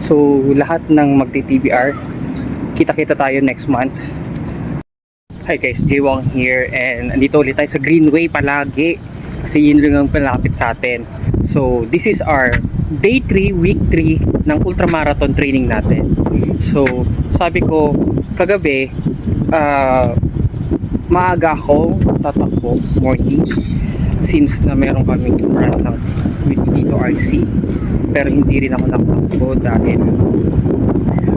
So lahat ng magti-TBR, kita-kita tayo next month. Hi guys, Jaywong here, and andito ulit tayo sa Greenway palagi kasi yun lang ang palapit sa atin. So this is our day 3, week 3 ng ultramarathon training natin. So sabi ko kagabi, maaga ako tatakbo morning since na meron kaming run ng with Tito RC, pero hindi rin ako nakatakbo dahil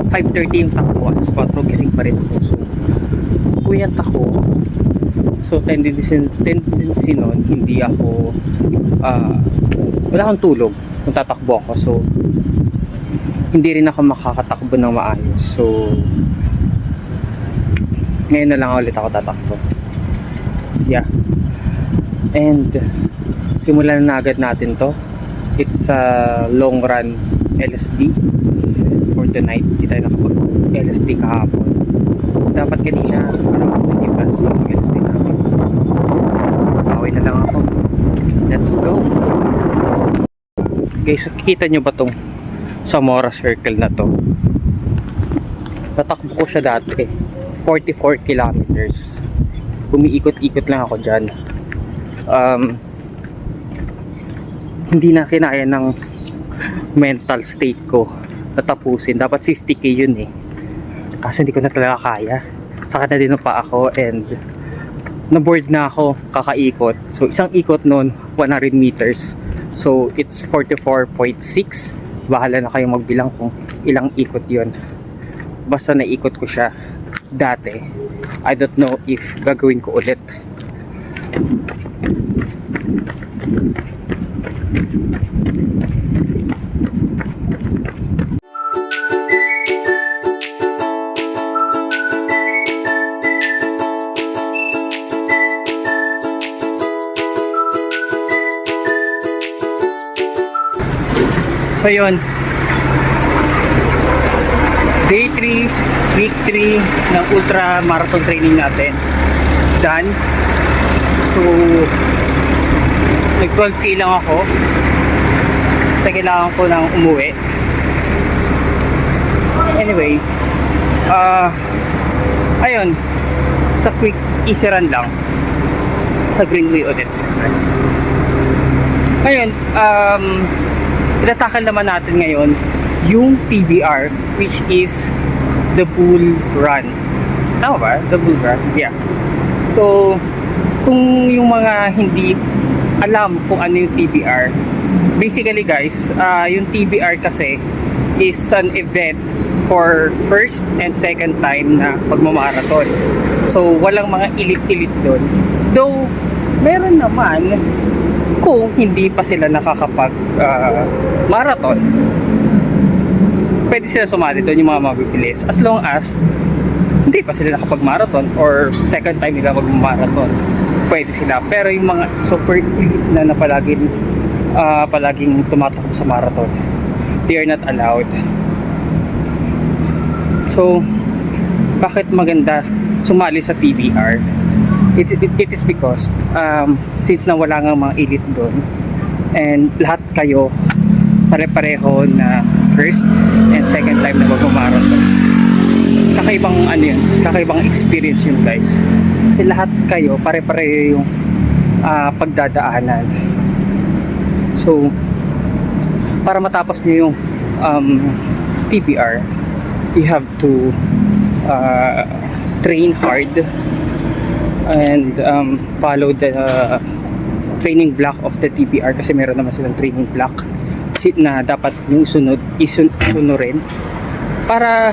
5:30 yung takbo at spot gising pa rin ako. So puyat ako, so tendency nun hindi ako wala akong tulog kung tatakbo ako, so hindi rin ako makakatakbo ng maayos. So ngayon na lang ulit ako tatakbo, yeah. And simulan na agad natin to. It's a long run LSD for the night. Hindi tayo nakapag LSD kahapon, so dapat kanina parang 20 plus yung LSD namin. So bawin na lang ako. Let's go guys. Kita nyo ba tong Zamora Circle na to? Tatakbo ko siya dati 44 kilometers. Umiikot-ikot lang ako dyan. Hindi na kinaya ng mental state ko natapusin. Dapat 50k yun eh, kasi hindi ko na talaga kaya. Saka na din pa ako and na-board na ako kakaikot. So isang ikot nun 100 meters, so it's 44.6. Bahala na kayong magbilang kung ilang ikot yun. Basta naikot ko siya dati. I don't know if gagawin ko ulit. So yun, day 3, week 3 ng ultra marathon training natin done. So nag 12k lang ako kasi kailangan ko nang umuwi. Anyway, ayun, sa quick easy run lang sa Greenway ulit. Ngayon, itatakal naman natin ngayon yung TBR, which is the Bull Run. Tama ba? The Bull Run? Yeah. So kung yung mga hindi alam kung ano yung TBR, basically guys, yung TBR kasi is an event for first and second time na pagmamarathon. So walang mga elite doon, though meron naman kung hindi pa sila nakakapag marathon, pwede sila sumali doon, yung mga mabibilis, as long as hindi pa sila nakapag marathon or second time nila mag-marathon, pwede sila. Pero yung mga super elite na palaging tumatakbo sa marathon, they are not allowed. So bakit maganda sumali sa PBR? It is because since na wala nga mga elite doon and lahat kayo pare-pareho na first and second time na mag-marathon, kakaibang ano yun, kakaibang experience yun guys, kasi lahat kayo pare-pareho yung pagdadaanan. So para matapos nyo yung TBR, you have to train hard and follow the training block of the TBR, kasi meron naman silang training block na dapat yung isunurin para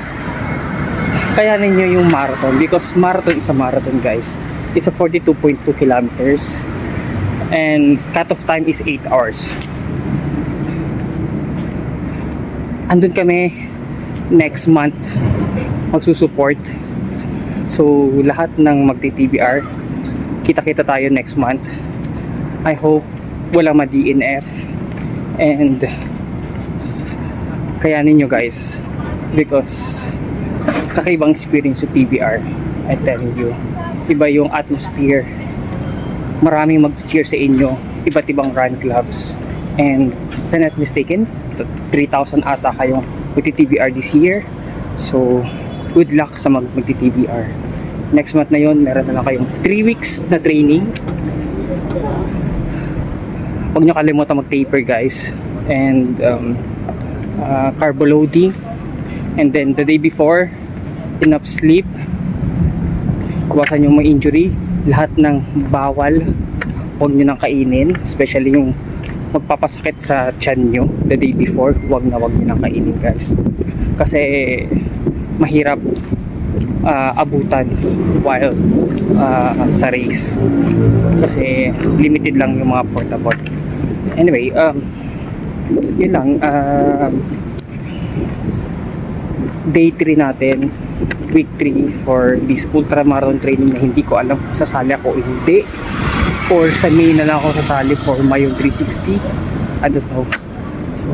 kayanin nyo yung marathon, because marathon is a marathon guys. It's a 42.2 kilometers and cut-off time is 8 hours. Andun kami next month magsusupport. So lahat ng magti-TBR, kita-kita tayo next month. I hope wala ma-DNF and kayanin nyo guys, because kakaibang experience sa TBR. I'm telling you, iba yung atmosphere, maraming mag-cheer sa inyo, iba't ibang run clubs, and if I'm not mistaken 3,000 ata kayong magti-TBR this year. So, good luck sa magti-TBR. Next month na yon, meron na lang kayong 3 weeks na training. Huwag nyo kalimutan mag-taper guys. And carbo loading. And then the day before, enough sleep. Iwasan yung mga injury. Lahat ng bawal, huwag nyo nang kainin. Especially yung magpapasakit sa tiyan nyo the day before, huwag nyo nang kainin guys. Kasi mahirap abutan while sa race. Kasi limited lang yung mga portable. Anyway, yun lang. Day 3 natin, week 3 for this ultramarathon training na hindi ko alam kung sasali ako o hindi, or sa May na lang ako sasali for Mayo 360. I don't know. So